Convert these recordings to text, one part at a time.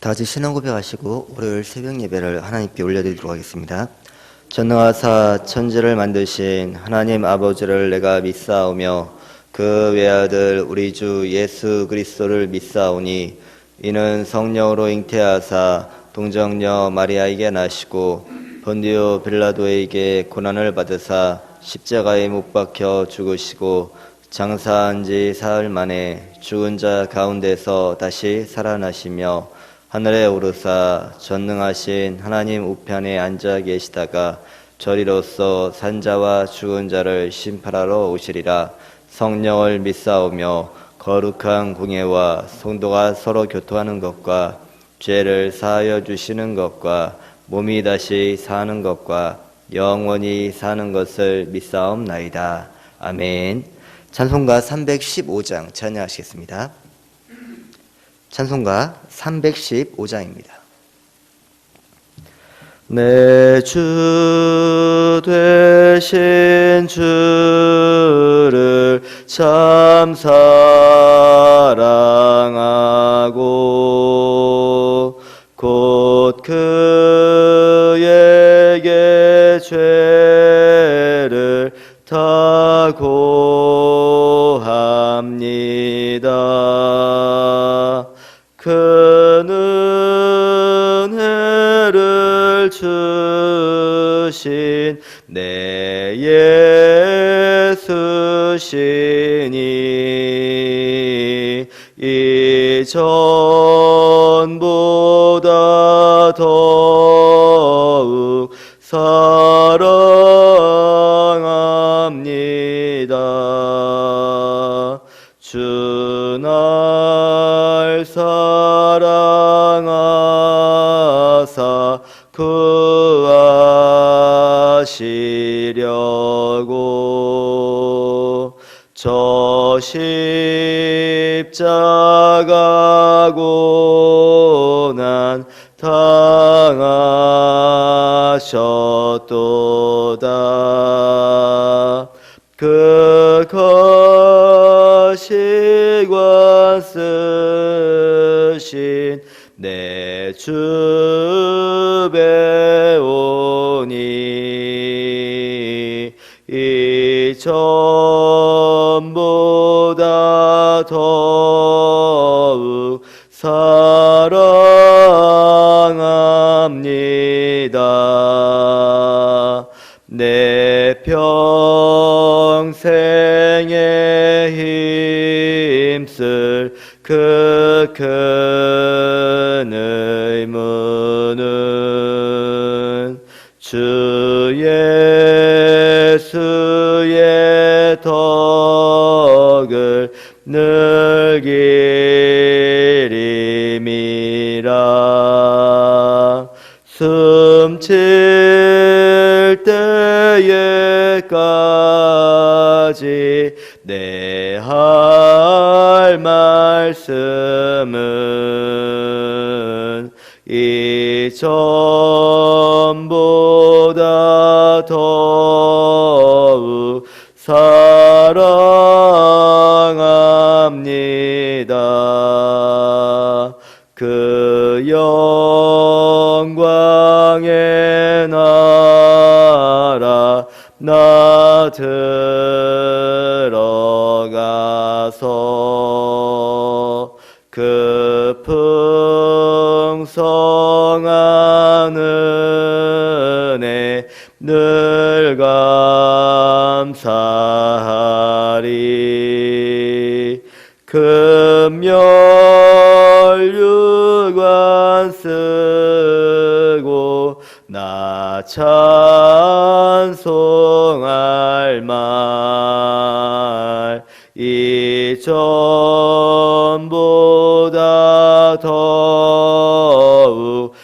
다 같이 신앙 고백하시고 월요일 새벽 예배를 하나님께 올려드리도록 하겠습니다. 전능하사 천지를 만드신 하나님 아버지를 내가 믿사오며 그 외아들 우리 주 예수 그리스도를 믿사오니 이는 성령으로 잉태하사 동정녀 마리아에게 나시고 본디오 빌라도에게 고난을 받으사 십자가에 못 박혀 죽으시고 장사한 지 사흘 만에 죽은 자 가운데서 다시 살아나시며 하늘에 오르사 전능하신 하나님 우편에 앉아 계시다가 저리로서 산자와 죽은 자를 심판하러 오시리라. 성령을 믿사오며 거룩한 공예와 성도가 서로 교통하는 것과 죄를 사하여 주시는 것과 몸이 다시 사는 것과 영원히 사는 것을 믿사옵나이다. 아멘. 찬송가 315장 찬양하시겠습니다. 찬송가 315장입니다. 내 주 되신 주를 참 사랑하고 곧 그에게 죄를 다 고합니다. 큰 은혜를 주신 내 예수시니 이전보다 더욱 사랑합니다. 주 날 사랑하사 구하시려고 저 십자가 고난 당하셨도다. 그 거시관 쓰신 내 주 배우니 이전보다 더욱 사랑합니다. 내 평생에 힘쓸 그 큰 의무는 주 예수의 덕을 늘기림이라. 숨칠 때에까지 내 할 말씀은 이전보다 더욱 사랑합니다. 그 영광의 나라 나 들어가서 그 풍성한 은혜 늘 감사하리. 금멸유관 쓰고 나 찬송할 말 이전보다 더욱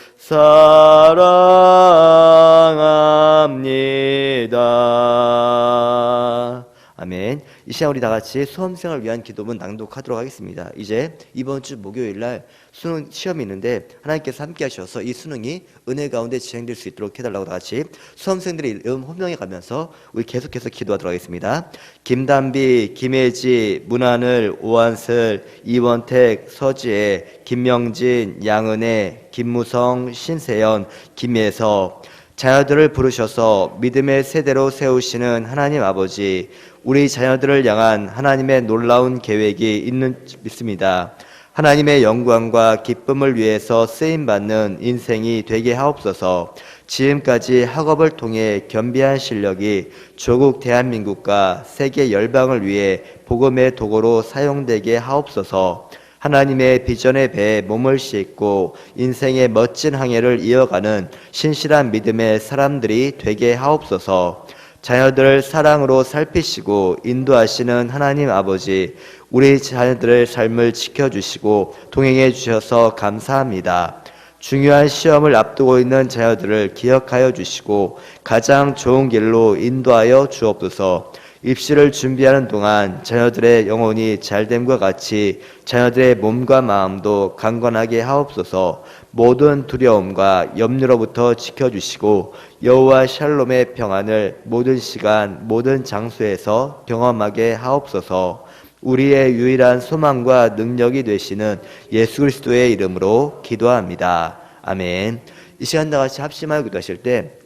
사랑합니다. 아멘. 이 시간 우리 다 같이 수험생을 위한 기도문 낭독하도록 하겠습니다. 이제 이번 주 목요일 날 수능 시험이 있는데 하나님께서 함께 하셔서 이 수능이 은혜 가운데 진행될 수 있도록 해달라고 다 같이 수험생들의 이름 호명해 가면서 우리 계속해서 기도하도록 하겠습니다. 김단비, 김혜지, 문하늘, 오한슬, 이원택, 서지혜, 김명진, 양은혜, 김무성, 신세연, 김예서, 자녀들을 부르셔서 믿음의 세대로 세우시는 하나님 아버지, 우리 자녀들을 향한 하나님의 놀라운 계획이 있는 믿습니다. 하나님의 영광과 기쁨을 위해서 쓰임받는 인생이 되게 하옵소서. 지금까지 학업을 통해 겸비한 실력이 조국 대한민국과 세계 열방을 위해 복음의 도구로 사용되게 하옵소서. 하나님의 비전의 배에 몸을 싣고 인생의 멋진 항해를 이어가는 신실한 믿음의 사람들이 되게 하옵소서. 자녀들을 사랑으로 살피시고 인도하시는 하나님 아버지, 우리 자녀들의 삶을 지켜주시고 동행해 주셔서 감사합니다. 중요한 시험을 앞두고 있는 자녀들을 기억하여 주시고 가장 좋은 길로 인도하여 주옵소서. 입시를 준비하는 동안 자녀들의 영혼이 잘됨과 같이 자녀들의 몸과 마음도 강건하게 하옵소서. 모든 두려움과 염려로부터 지켜주시고 여호와 샬롬의 평안을 모든 시간 모든 장소에서 경험하게 하옵소서. 우리의 유일한 소망과 능력이 되시는 예수 그리스도의 이름으로 기도합니다. 아멘. 이 시간 다 같이 합심하여 기도하실 때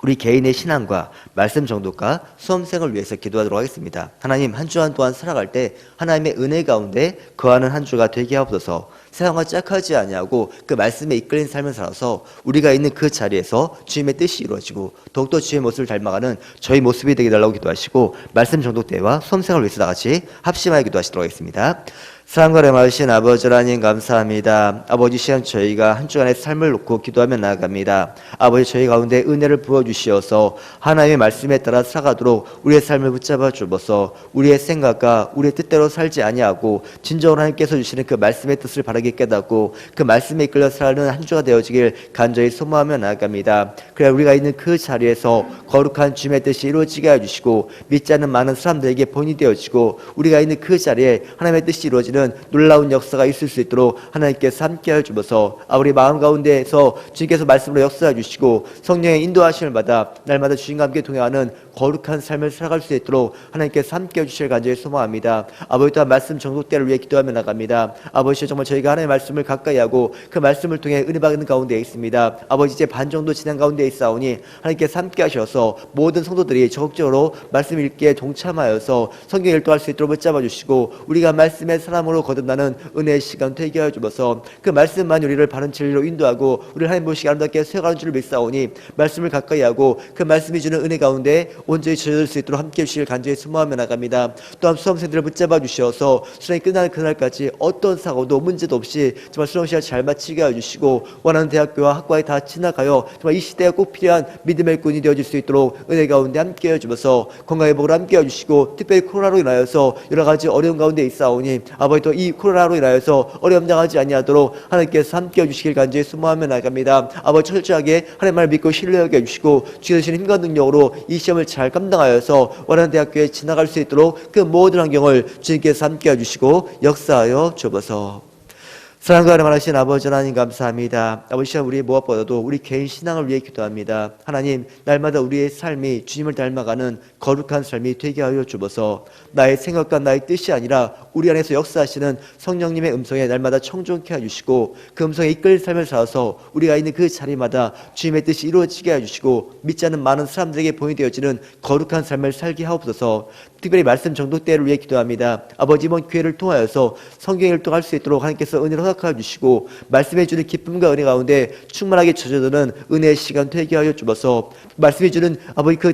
우리 개인의 신앙과 말씀 정독과 수험생을 위해서 기도하도록 하겠습니다. 하나님, 한 주간 동안 살아갈 때 하나님의 은혜 가운데 거하는 한 주가 되게 하옵소서. 세상과 짝하지 아니하고 그 말씀에 이끌린 삶을 살아서 우리가 있는 그 자리에서 주님의 뜻이 이루어지고 더욱더 주의 모습을 닮아가는 저희 모습이 되게 달라고 기도하시고 말씀 정독 때와 수험생을 위해서 다 같이 합심하여 기도하시도록 하겠습니다. 사랑과 rem하신 아버지 하나님 감사합니다. 아버지, 시간 저희가 한 주간의 삶을 놓고 기도하며 나아갑니다. 아버지, 저희 가운데 은혜를 부어주시어서 하나님의 말씀에 따라 살아가도록 우리의 삶을 붙잡아 주옵소서. 우리의 생각과 우리의 뜻대로 살지 아니하고 진정으로 하나님께서 주시는 그 말씀의 뜻을 바르게 깨닫고 그 말씀에 이끌려 살아가는 한 주가 되어지길 간절히 소망하며 나아갑니다. 그래 우리가 있는 그 자리에서 거룩한 주님의 뜻이 이루어지게 해주시고 믿지 않는 많은 사람들에게 본이 되어지고 우리가 있는 그 자리에 하나님의 뜻이 이루어지는 놀라운 역사가 있을 수 있도록 하나님께서 함께하여 주셔서 우리 마음 가운데에서 주님께서 말씀으로 역사해 주시고 성령의 인도하심을 받아 날마다 주님과 함께 동행하는 거룩한 삶을 살아갈 수 있도록 하나님께서 함께해 주실 간절히 소망합니다. 아버지, 또한 말씀 정독대를 위해 기도하며 나갑니다. 아버지, 정말 저희가 하나님의 말씀을 가까이 하고 그 말씀을 통해 은혜 받는 가운데 있습니다. 아버지, 이제 반 정도 지난 가운데 있사오니 하나님께서 함께 하셔서 모든 성도들이 적극적으로 말씀 읽기에 동참하여서 성경 일도할 수 있도록 붙잡아 주시고 우리가 말씀의 사람으로 거듭나는 은혜의 시간 되게 하여 주셔서 그 말씀만 우리를 바른 진리로 인도하고 우리를 하나님 보시기 아름답게 세워가는 줄을 믿사오니 말씀을 가까이 하고 그 말씀이 주는 은혜 가운데 온전히 젖을 수 있도록 함께해 주시길 간절히 소망하며 나갑니다. 또한 수험생들을 붙잡아 주셔서 수능이 끝나는 그날까지 어떤 사고도 문제도 없이 정말 수능 시간 잘 마치게 해주시고 원하는 대학교와 학과에 다 지나가요 정말 이 시대에 꼭 필요한 믿음의 꾼이 되어줄 수 있도록 은혜 가운데 함께해 주셔서 건강의 복을 함께해 주시고 특별히 코로나로 인하여서 여러 가지 어려움 가운데 있사오니 아버지, 또 이 코로나로 인하여서 어려움 당하지 아니하도록 하나님께서 함께해 주시길 간절히 소망하며 나갑니다. 아버지, 철저하게 하나님 말을 믿고 신뢰하게 해주시고 주의 주시는 힘과 능력으로 이 시험을 잘 감당하여서 원하는 대학교에 지나갈 수 있도록 그 모든 환경을 주님께서 함께해 주시고 역사하여 주옵소서. 사랑과 사랑하신 아버지 하나님 감사합니다. 아버지, 시간 우리의 무엇보다도 우리 개인 신앙을 위해 기도합니다. 하나님, 날마다 우리의 삶이 주님을 닮아가는 거룩한 삶이 되게 하여 주옵소서. 나의 생각과 나의 뜻이 아니라 우리 안에서 역사하시는 성령님의 음성에 날마다 청종케 해주시고 그 음성에 이끌린 삶을 살아서 우리가 있는 그 자리마다 주님의 뜻이 이루어지게 해주시고 믿지 않는 많은 사람들에게 본이 되어지는 거룩한 삶을 살게 하옵소서. 특별히 말씀 정독대를 위해 기도합니다. 아버지, 이번 기회를 통하여서 성경 일독할 수 있도록 하나님께서 은혜를 허락하여 주시고 말씀해 주는 기쁨과 은혜 가운데 충만하게 젖어드는 은혜의 시간 되게 하여 주셔서 말씀해 주는 아버지 그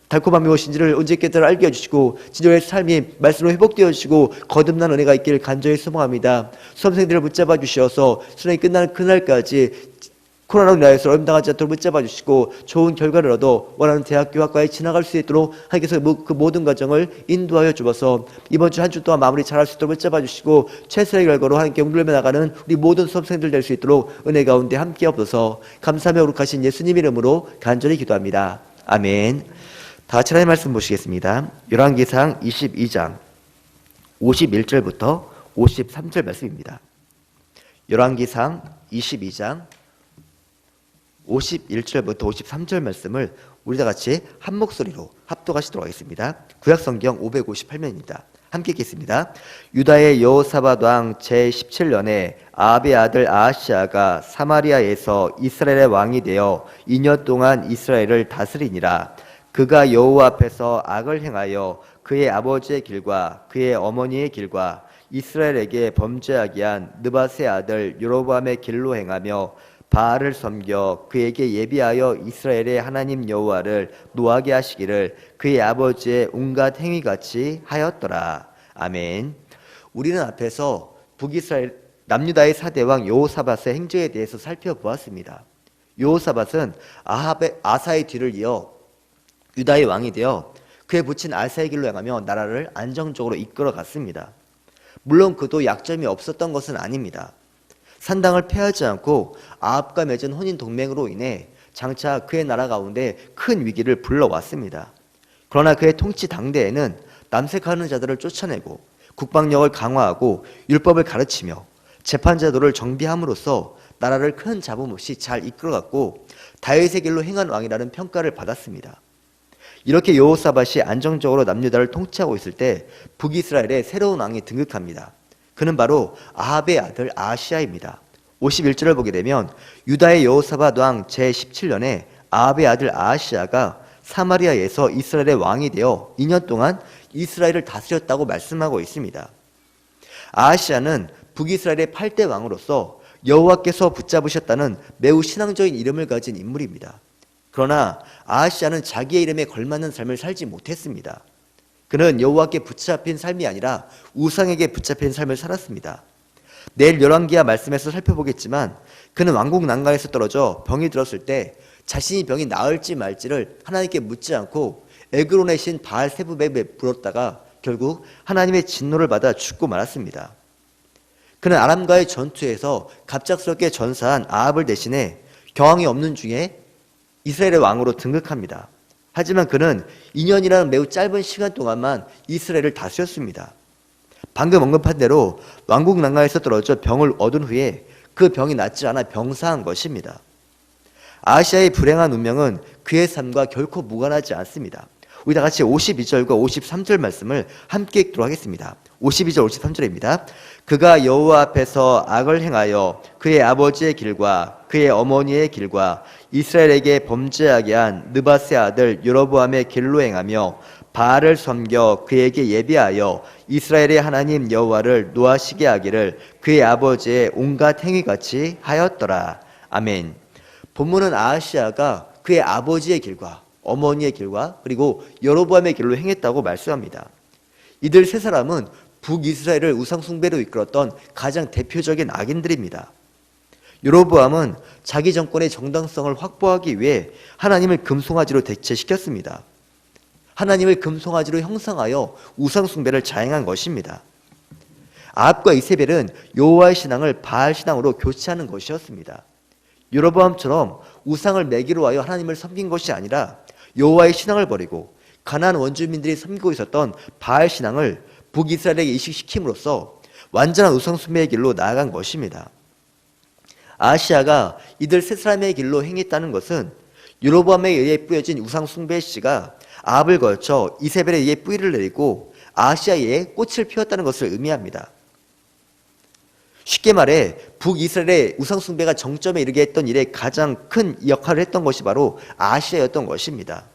달콤함이 무엇인지를 언제 깨달아 알게 해주시고 진정의 삶이 말씀으로 회복되어 주시고 거듭난 은혜가 있기를 간절히 소망합니다. 수험생들을 붙잡아 주셔서 수능이 끝나는 그날까지 코로나로 인하여서 어려움 당하지 않도록 붙잡아 주시고 좋은 결과를 얻어 원하는 대학교 학과에 지나갈 수 있도록 하나님께서 그 모든 과정을 인도하여 주셔서 이번 주 한 주 동안 마무리 잘할 수 있도록 붙잡아 주시고 최선의 결과로 하나님께 용들며 나가는 우리 모든 수험생들 될 수 있도록 은혜 가운데 함께 없어서 감사하며 거룩하신 예수님 이름으로 간절히 기도합니다. 아멘. 다 같이 하나님의 말씀 보시겠습니다. 열왕기상 22장 51절부터 53절 말씀입니다. 열왕기상 22장 51절부터 53절 말씀을 우리 다 같이 한 목소리로 합독하시도록 하겠습니다. 구약성경 558면입니다. 함께 읽겠습니다. 유다의 여호사밧 왕 제17년에 아합의 아들 아하시아가 사마리아에서 이스라엘의 왕이 되어 2년 동안 이스라엘을 다스리니라. 그가 여호와 앞에서 악을 행하여 그의 아버지의 길과 그의 어머니의 길과 이스라엘에게 범죄하게 한 느밧의 아들 여로보암의 길로 행하며 바알을 섬겨 그에게 예비하여 이스라엘의 하나님 여호와를 노하게 하시기를 그의 아버지의 온갖 행위같이 하였더라. 아멘. 우리는 앞에서 북이스라엘 남유다의 사대왕 여호사밧의 행적에 대해서 살펴보았습니다. 여호사밧은 아사의 뒤를 이어 유다의 왕이 되어 그의 부친 아사의 길로 행하며 나라를 안정적으로 이끌어갔습니다. 물론 그도 약점이 없었던 것은 아닙니다. 산당을 폐하지 않고 아합과 맺은 혼인 동맹으로 인해 장차 그의 나라 가운데 큰 위기를 불러왔습니다. 그러나 그의 통치 당대에는 남색하는 자들을 쫓아내고 국방력을 강화하고 율법을 가르치며 재판제도를 정비함으로써 나라를 큰 잡음 없이 잘 이끌어갔고 다윗의 길로 행한 왕이라는 평가를 받았습니다. 이렇게 여호사밧이 안정적으로 남유다를 통치하고 있을 때 북이스라엘의 새로운 왕이 등극합니다. 그는 바로 아합의 아들 아하시아입니다. 51절을 보게 되면 유다의 여호사밧 왕 제17년에 아합의 아들 아하시아가 사마리아에서 이스라엘의 왕이 되어 2년 동안 이스라엘을 다스렸다고 말씀하고 있습니다. 아하시아는 북이스라엘의 8대 왕으로서 여호와께서 붙잡으셨다는 매우 신앙적인 이름을 가진 인물입니다. 그러나 아하시아는 자기의 이름에 걸맞는 삶을 살지 못했습니다. 그는 여호와께 붙잡힌 삶이 아니라 우상에게 붙잡힌 삶을 살았습니다. 내일 열왕기하 말씀에서 살펴보겠지만 그는 왕국 난간에서 떨어져 병이 들었을 때 자신이 병이 나을지 말지를 하나님께 묻지 않고 에그론의 신 바알 세부백에 물었다가 결국 하나님의 진노를 받아 죽고 말았습니다. 그는 아람과의 전투에서 갑작스럽게 전사한 아합을 대신해 경황이 없는 중에 이스라엘의 왕으로 등극합니다. 하지만 그는 2년이라는 매우 짧은 시간 동안만 이스라엘을 다스렸습니다. 방금 언급한 대로 왕국 난간에서 떨어져 병을 얻은 후에 그 병이 낫지 않아 병사한 것입니다. 아하시아의 불행한 운명은 그의 삶과 결코 무관하지 않습니다. 우리 다 같이 52절과 53절 말씀을 함께 읽도록 하겠습니다. 52절 53절입니다. 그가 여호와 앞에서 악을 행하여 그의 아버지의 길과 그의 어머니의 길과 이스라엘에게 범죄하게 한 느밧의 아들 여로보암의 길로 행하며 바알을 섬겨 그에게 예비하여 이스라엘의 하나님 여호와를 노하시게 하기를 그의 아버지의 온갖 행위같이 하였더라. 아멘. 본문은 아하시아가 그의 아버지의 길과 어머니의 길과 그리고 여로보암의 길로 행했다고 말씀합니다. 이들 세 사람은 북이스라엘을 우상숭배로 이끌었던 가장 대표적인 악인들입니다. 여로보암은 자기 정권의 정당성을 확보하기 위해 하나님을 금송아지로 대체시켰습니다. 하나님을 금송아지로 형상하여 우상숭배를 자행한 것입니다. 아합과 이세벨은 여호와의 신앙을 바알 신앙으로 교체하는 것이었습니다. 여로보암처럼 우상을 매기로 하여 하나님을 섬긴 것이 아니라 여호와의 신앙을 버리고 가나안 원주민들이 섬기고 있었던 바알 신앙을 북이스라엘에게 이식시킴으로써 완전한 우상숭배의 길로 나아간 것입니다. 아하시아가 이들 세 사람의 길로 행했다는 것은 여로보암에 의해 뿌려진 우상숭배의 씨가 아합을 거쳐 이세벨에 의해 뿌리를 내리고 아하시아에 의해 꽃을 피웠다는 것을 의미합니다. 쉽게 말해 북이스라엘의 우상숭배가 정점에 이르게 했던 일에 가장 큰 역할을 했던 것이 바로 아하시아였던 것입니다.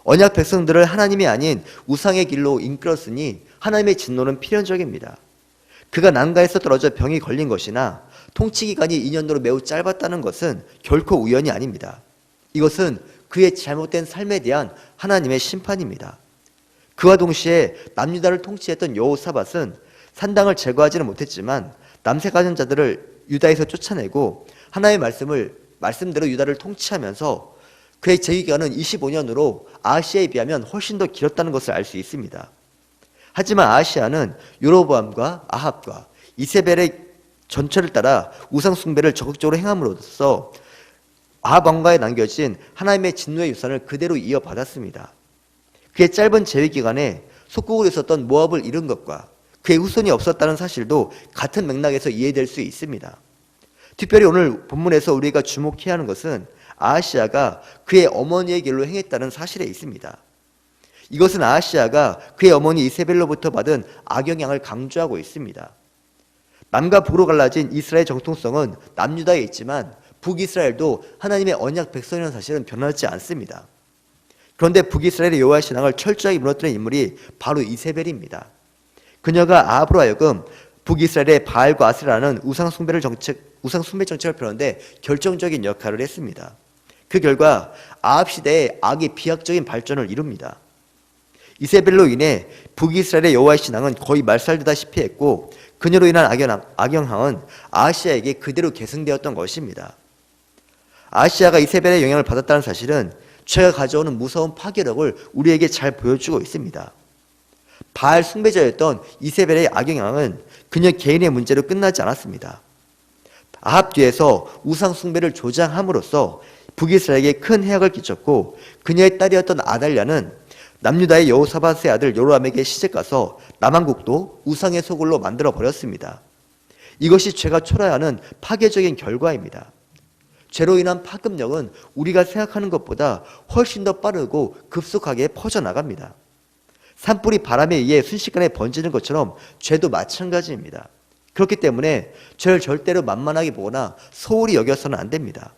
언약 백성들을 하나님이 아닌 우상의 길로 이끌었으니 하나님의 진노는 필연적입니다. 그가 난가에서 떨어져 병이 걸린 것이나 통치기간이 2년으로 매우 짧았다는 것은 결코 우연이 아닙니다. 이것은 그의 잘못된 삶에 대한 하나님의 심판입니다. 그와 동시에 남유다를 통치했던 여호사밧은 산당을 제거하지는 못했지만 남색하는 자들을 유다에서 쫓아내고 하나님의 말씀대로 유다를 통치하면서 그의 재위기간은 25년으로 아하시아에 비하면 훨씬 더 길었다는 것을 알 수 있습니다. 하지만 아하시아는 여로보암과 아합과 이세벨의 전철을 따라 우상숭배를 적극적으로 행함으로써 아합 왕가에 남겨진 하나님의 진노의 유산을 그대로 이어받았습니다. 그의 짧은 재위 기간에 속국으로 있었던 모압을 잃은 것과 그의 후손이 없었다는 사실도 같은 맥락에서 이해될 수 있습니다. 특별히 오늘 본문에서 우리가 주목해야 하는 것은 아하시아가 그의 어머니의 길로 행했다는 사실에 있습니다. 이것은 아하시아가 그의 어머니 이세벨로부터 받은 악영향을 강조하고 있습니다. 남과 북으로 갈라진 이스라엘 정통성은 남유다에 있지만 북이스라엘도 하나님의 언약 백성이라는 사실은 변하지 않습니다. 그런데 북이스라엘의 여호와 신앙을 철저하게 무너뜨린 인물이 바로 이세벨입니다. 그녀가 아합으로 하여금 북이스라엘의 바알과 아세라는 우상 숭배 정책을 펴는데 결정적인 역할을 했습니다. 그 결과 아합 시대에 악이 비약적인 발전을 이룹니다. 이세벨로 인해 북이스라엘의 여호와의 신앙은 거의 말살되다시피 했고 그녀로 인한 악영향은 아하시아에게 그대로 계승되었던 것입니다. 아하시아가 이세벨의 영향을 받았다는 사실은 죄가 가져오는 무서운 파괴력을 우리에게 잘 보여주고 있습니다. 바알 숭배자였던 이세벨의 악영향은 그녀 개인의 문제로 끝나지 않았습니다. 아합 뒤에서 우상 숭배를 조장함으로써 북이스라엘에게 큰 해악을 끼쳤고 그녀의 딸이었던 아달랴는 남유다의 여호사밧의 아들 요로암에게 시집가서 남한국도 우상의 소굴로 만들어 버렸습니다. 이것이 죄가 초래하는 파괴적인 결과입니다. 죄로 인한 파급력은 우리가 생각하는 것보다 훨씬 더 빠르고 급속하게 퍼져나갑니다. 산불이 바람에 의해 순식간에 번지는 것처럼 죄도 마찬가지입니다. 그렇기 때문에 죄를 절대로 만만하게 보거나 소홀히 여겨서는 안 됩니다.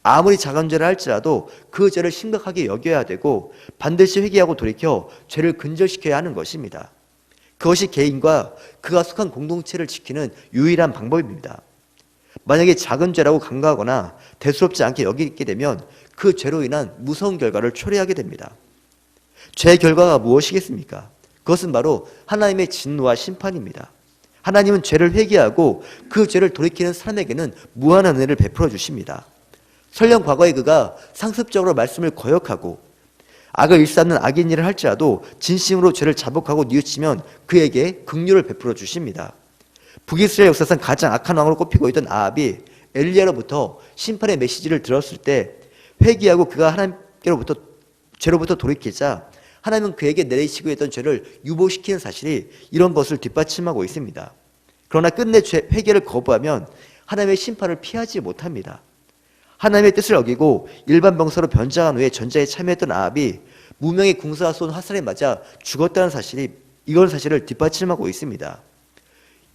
아무리 작은 죄를 할지라도 그 죄를 심각하게 여겨야 되고 반드시 회개하고 돌이켜 죄를 근절시켜야 하는 것입니다. 그것이 개인과 그가 속한 공동체를 지키는 유일한 방법입니다. 만약에 작은 죄라고 간과하거나 대수롭지 않게 여기게 되면 그 죄로 인한 무서운 결과를 초래하게 됩니다. 죄의 결과가 무엇이겠습니까? 그것은 바로 하나님의 진노와 심판입니다. 하나님은 죄를 회개하고 그 죄를 돌이키는 사람에게는 무한한 은혜를 베풀어 주십니다. 설령 과거에 그가 상습적으로 말씀을 거역하고 악을 일삼는 악인 일을 할지라도 진심으로 죄를 자복하고 뉘우치면 그에게 긍휼을 베풀어 주십니다. 북이스라엘 역사상 가장 악한 왕으로 꼽히고 있던 아합이 엘리야로부터 심판의 메시지를 들었을 때 회개하고 그가 하나님께로부터 죄로부터 돌이키자 하나님은 그에게 내리시고 있던 죄를 유보시키는 사실이 이런 것을 뒷받침하고 있습니다. 그러나 끝내 회개를 거부하면 하나님의 심판을 피하지 못합니다. 하나님의 뜻을 어기고 일반 병사로 변장한 후에 전쟁에 참여했던 아합이 무명의 궁사가 쏜 화살에 맞아 죽었다는 사실이 이런 사실을 뒷받침하고 있습니다.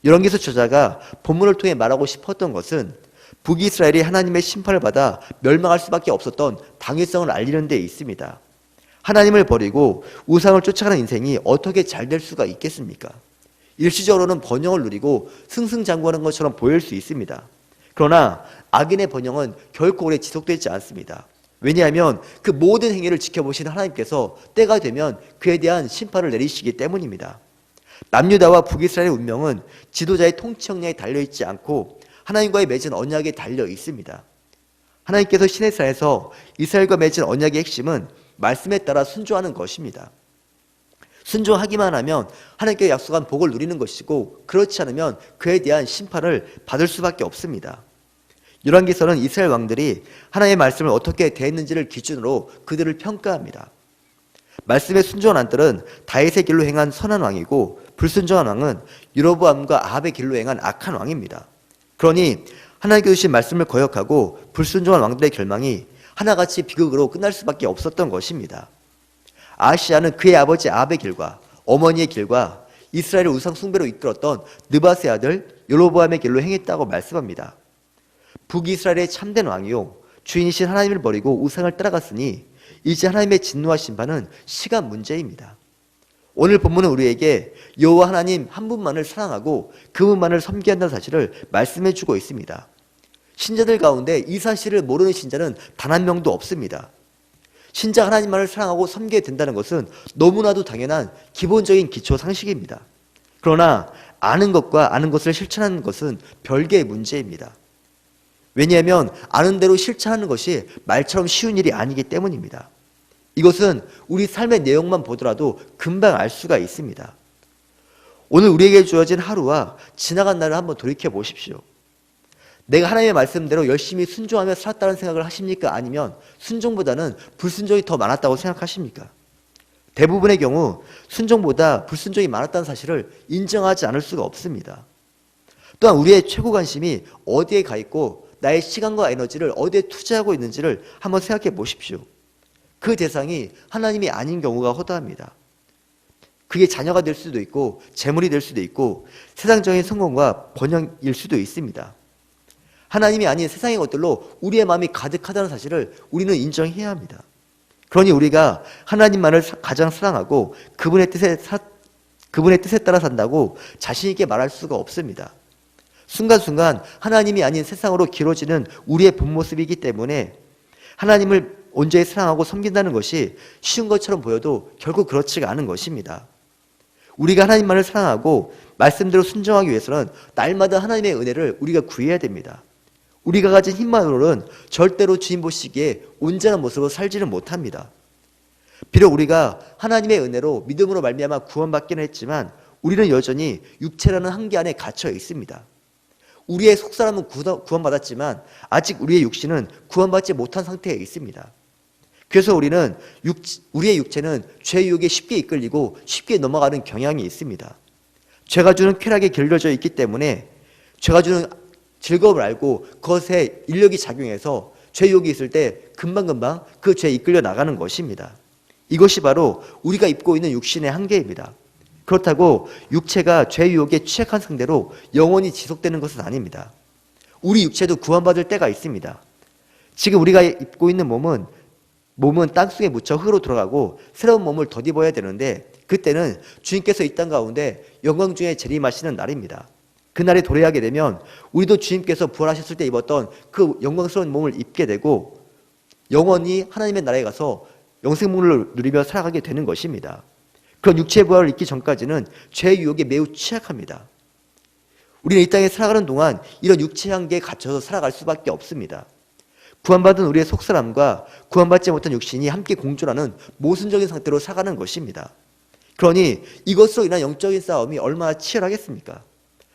열왕기서 저자가 본문을 통해 말하고 싶었던 것은 북이스라엘이 하나님의 심판을 받아 멸망할 수밖에 없었던 당위성을 알리는 데 있습니다. 하나님을 버리고 우상을 쫓아가는 인생이 어떻게 잘 될 수가 있겠습니까? 일시적으로는 번영을 누리고 승승장구하는 것처럼 보일 수 있습니다. 그러나 악인의 번영은 결코 오래 지속되지 않습니다. 왜냐하면 그 모든 행위를 지켜보시는 하나님께서 때가 되면 그에 대한 심판을 내리시기 때문입니다. 남유다와 북이스라엘의 운명은 지도자의 통치 역량에 달려있지 않고 하나님과의 맺은 언약에 달려 있습니다. 하나님께서 시내산에서 이스라엘과 맺은 언약의 핵심은 말씀에 따라 순종하는 것입니다. 순종하기만 하면 하나님께 약속한 복을 누리는 것이고 그렇지 않으면 그에 대한 심판을 받을 수밖에 없습니다. 열왕기서는 이스라엘 왕들이 하나님의 말씀을 어떻게 대했는지를 기준으로 그들을 평가합니다. 말씀에 순종한 왕들은 다윗의 길로 행한 선한 왕이고 불순종한 왕은 여로보암과 아합의 길로 행한 악한 왕입니다. 그러니 하나님께서 주신 말씀을 거역하고 불순종한 왕들의 결망이 하나같이 비극으로 끝날 수밖에 없었던 것입니다. 아하시아는 그의 아버지 아합의 길과 어머니의 길과 이스라엘을 우상 숭배로 이끌었던 느밧의 아들 여로보암의 길로 행했다고 말씀합니다. 북이스라엘의 참된 왕이요 주인이신 하나님을 버리고 우상을 따라갔으니 이제 하나님의 진노와 심판은 시간 문제입니다. 오늘 본문은 우리에게 여호와 하나님 한 분만을 사랑하고 그분만을 섬겨야 한다는 사실을 말씀해 주고 있습니다. 신자들 가운데 이 사실을 모르는 신자는 단 한 명도 없습니다. 신자 하나님만을 사랑하고 섬겨야 된다는 것은 너무나도 당연한 기본적인 기초 상식입니다. 그러나 아는 것과 아는 것을 실천하는 것은 별개의 문제입니다. 왜냐하면 아는 대로 실천하는 것이 말처럼 쉬운 일이 아니기 때문입니다. 이것은 우리 삶의 내용만 보더라도 금방 알 수가 있습니다. 오늘 우리에게 주어진 하루와 지나간 날을 한번 돌이켜 보십시오. 내가 하나님의 말씀대로 열심히 순종하며 살았다는 생각을 하십니까? 아니면 순종보다는 불순종이 더 많았다고 생각하십니까? 대부분의 경우 순종보다 불순종이 많았다는 사실을 인정하지 않을 수가 없습니다. 또한 우리의 최고 관심이 어디에 가 있고 나의 시간과 에너지를 어디에 투자하고 있는지를 한번 생각해 보십시오. 그 대상이 하나님이 아닌 경우가 허다합니다. 그게 자녀가 될 수도 있고 재물이 될 수도 있고 세상적인 성공과 번영일 수도 있습니다. 하나님이 아닌 세상의 것들로 우리의 마음이 가득하다는 사실을 우리는 인정해야 합니다. 그러니 우리가 하나님만을 가장 사랑하고 그분의 뜻에 따라 산다고 자신 있게 말할 수가 없습니다. 순간순간 하나님이 아닌 세상으로 길어지는 우리의 본 모습이기 때문에 하나님을 온전히 사랑하고 섬긴다는 것이 쉬운 것처럼 보여도 결국 그렇지가 않은 것입니다. 우리가 하나님만을 사랑하고 말씀대로 순종하기 위해서는 날마다 하나님의 은혜를 우리가 구해야 됩니다. 우리가 가진 힘만으로는 절대로 주님 보시기에 온전한 모습으로 살지는 못합니다. 비록 우리가 하나님의 은혜로 믿음으로 말미암아 구원받기는 했지만 우리는 여전히 육체라는 한계 안에 갇혀 있습니다. 우리의 속사람은 구원받았지만 아직 우리의 육신은 구원받지 못한 상태에 있습니다. 그래서 우리의 육체는 죄의 유혹에 쉽게 이끌리고 쉽게 넘어가는 경향이 있습니다. 죄가 주는 쾌락에 길들여져 있기 때문에 죄가 주는 즐거움을 알고 그것에 인력이 작용해서 죄 유혹이 있을 때 금방금방 그 죄에 이끌려 나가는 것입니다. 이것이 바로 우리가 입고 있는 육신의 한계입니다. 그렇다고 육체가 죄 유혹에 취약한 상대로 영원히 지속되는 것은 아닙니다. 우리 육체도 구원받을 때가 있습니다. 지금 우리가 입고 있는 몸은 땅속에 묻혀 흙으로 들어가고 새로운 몸을 덧입어야 되는데 그때는 주님께서 이 땅 가운데 영광 중에 재림하시는 날입니다. 그날에 도래하게 되면 우리도 주님께서 부활하셨을 때 입었던 그 영광스러운 몸을 입게 되고 영원히 하나님의 나라에 가서 영생문을 누리며 살아가게 되는 것입니다. 그런 육체의 부활을 입기 전까지는 죄의 유혹에 매우 취약합니다. 우리는 이 땅에 살아가는 동안 이런 육체의 한계에 갇혀서 살아갈 수밖에 없습니다. 구원받은 우리의 속사람과 구원받지 못한 육신이 함께 공존하는 모순적인 상태로 살아가는 것입니다. 그러니 이것으로 인한 영적인 싸움이 얼마나 치열하겠습니까?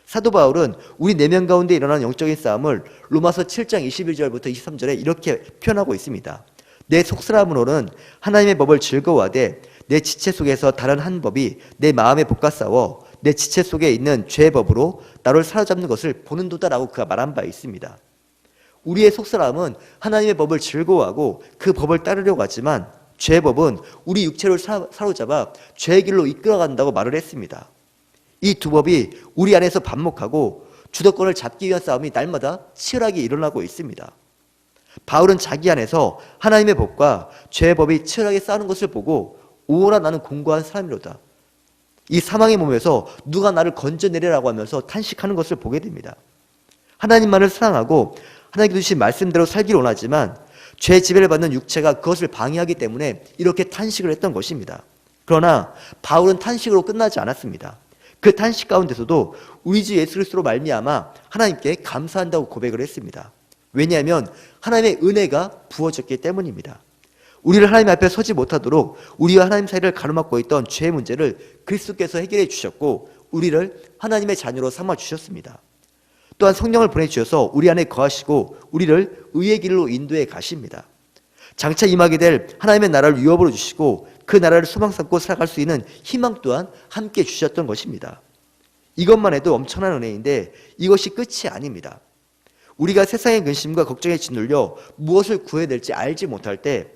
사도 바울은 우리 내면 가운데 일어나는 영적인 싸움을 로마서 7장 21절부터 23절에 이렇게 표현하고 있습니다. 내 속사람으로는 하나님의 법을 즐거워하되 내 지체 속에서 다른 한 법이 내 마음에 복과 싸워 내 지체 속에 있는 죄의 법으로 나를 사로잡는 것을 보는도다라고 그가 말한 바 있습니다. 우리의 속사람은 하나님의 법을 즐거워하고 그 법을 따르려고 하지만 죄의 법은 우리 육체를 사로잡아 죄의 길로 이끌어간다고 말을 했습니다. 이 두 법이 우리 안에서 반목하고 주도권을 잡기 위한 싸움이 날마다 치열하게 일어나고 있습니다. 바울은 자기 안에서 하나님의 법과 죄의 법이 치열하게 싸우는 것을 보고 오라 나는 공고한 사람이로다. 이 사망의 몸에서 누가 나를 건져내리라고 하면서 탄식하는 것을 보게 됩니다. 하나님만을 사랑하고 하나님께서 주신 말씀대로 살기를 원하지만 죄 지배를 받는 육체가 그것을 방해하기 때문에 이렇게 탄식을 했던 것입니다. 그러나 바울은 탄식으로 끝나지 않았습니다. 그 탄식 가운데서도 우리 주 예수 그리스도로 말미암아 하나님께 감사한다고 고백을 했습니다. 왜냐하면 하나님의 은혜가 부어졌기 때문입니다. 우리를 하나님 앞에 서지 못하도록 우리와 하나님 사이를 가로막고 있던 죄의 문제를 그리스도께서 해결해 주셨고 우리를 하나님의 자녀로 삼아 주셨습니다. 또한 성령을 보내주셔서 우리 안에 거하시고 우리를 의의 길로 인도해 가십니다. 장차 임하게 될 하나님의 나라를 유업으로 주시고 그 나라를 소망 삼고 살아갈 수 있는 희망 또한 함께 주셨던 것입니다. 이것만 해도 엄청난 은혜인데 이것이 끝이 아닙니다. 우리가 세상의 근심과 걱정에 짓눌려 무엇을 구해야 될지 알지 못할 때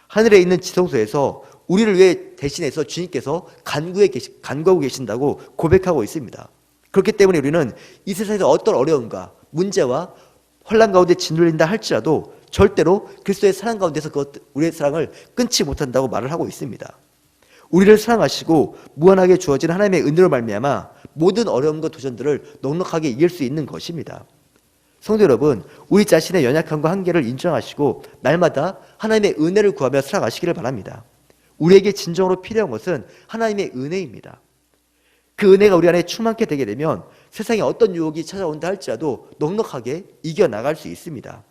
하늘에 있는 지성소에서 우리를 위해 대신해서 주님께서 간구하고 계신다고 고백하고 있습니다. 그렇기 때문에 우리는 이 세상에서 어떤 어려움과 문제와 혼란 가운데 짓눌린다 할지라도 절대로 그리스도의 사랑 가운데서 우리의 사랑을 끊지 못한다고 말을 하고 있습니다. 우리를 사랑하시고 무한하게 주어진 하나님의 은혜로 말미암아 모든 어려움과 도전들을 넉넉하게 이길 수 있는 것입니다. 성도 여러분, 우리 자신의 연약함과 한계를 인정하시고 날마다 하나님의 은혜를 구하며 살아가시기를 바랍니다. 우리에게 진정으로 필요한 것은 하나님의 은혜입니다. 그 은혜가 우리 안에 충만케 되게 되면 세상에 어떤 유혹이 찾아온다 할지라도 넉넉하게 이겨나갈 수 있습니다.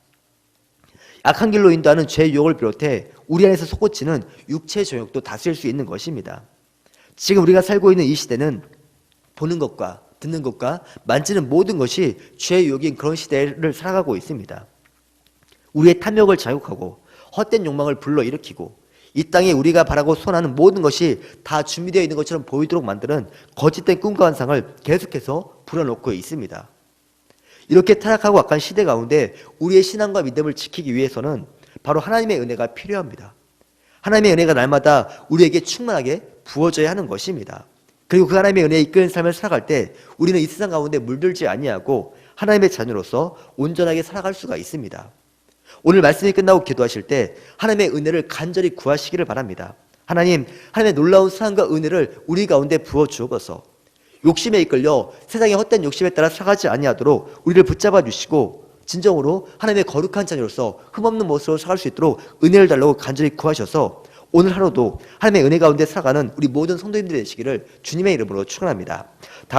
악한 길로 인도하는 죄의 유혹을 비롯해 우리 안에서 솟구치는 육체의 정욕도 다스릴 수 있는 것입니다. 지금 우리가 살고 있는 이 시대는 보는 것과 듣는 것과 만지는 모든 것이 죄의 유혹인 그런 시대를 살아가고 있습니다. 우리의 탐욕을 자극하고 헛된 욕망을 불러일으키고 이 땅에 우리가 바라고 소원하는 모든 것이 다 준비되어 있는 것처럼 보이도록 만드는 거짓된 꿈과 환상을 계속해서 불어넣고 있습니다. 이렇게 타락하고 악한 시대 가운데 우리의 신앙과 믿음을 지키기 위해서는 바로 하나님의 은혜가 필요합니다. 하나님의 은혜가 날마다 우리에게 충만하게 부어져야 하는 것입니다. 그리고 그 하나님의 은혜에 이끄는 삶을 살아갈 때 우리는 이 세상 가운데 물들지 아니하고 하나님의 자녀로서 온전하게 살아갈 수가 있습니다. 오늘 말씀이 끝나고 기도하실 때 하나님의 은혜를 간절히 구하시기를 바랍니다. 하나님, 하나님의 놀라운 사랑과 은혜를 우리 가운데 부어 주옵소서. 욕심에 이끌려 세상의 헛된 욕심에 따라 살아가지 아니하도록 우리를 붙잡아 주시고 진정으로 하나님의 거룩한 자녀로서 흠없는 모습으로 살아갈 수 있도록 은혜를 달라고 간절히 구하셔서 오늘 하루도 하나님의 은혜 가운데 살아가는 우리 모든 성도님들이 되시기를 주님의 이름으로 축원합니다. 다 같이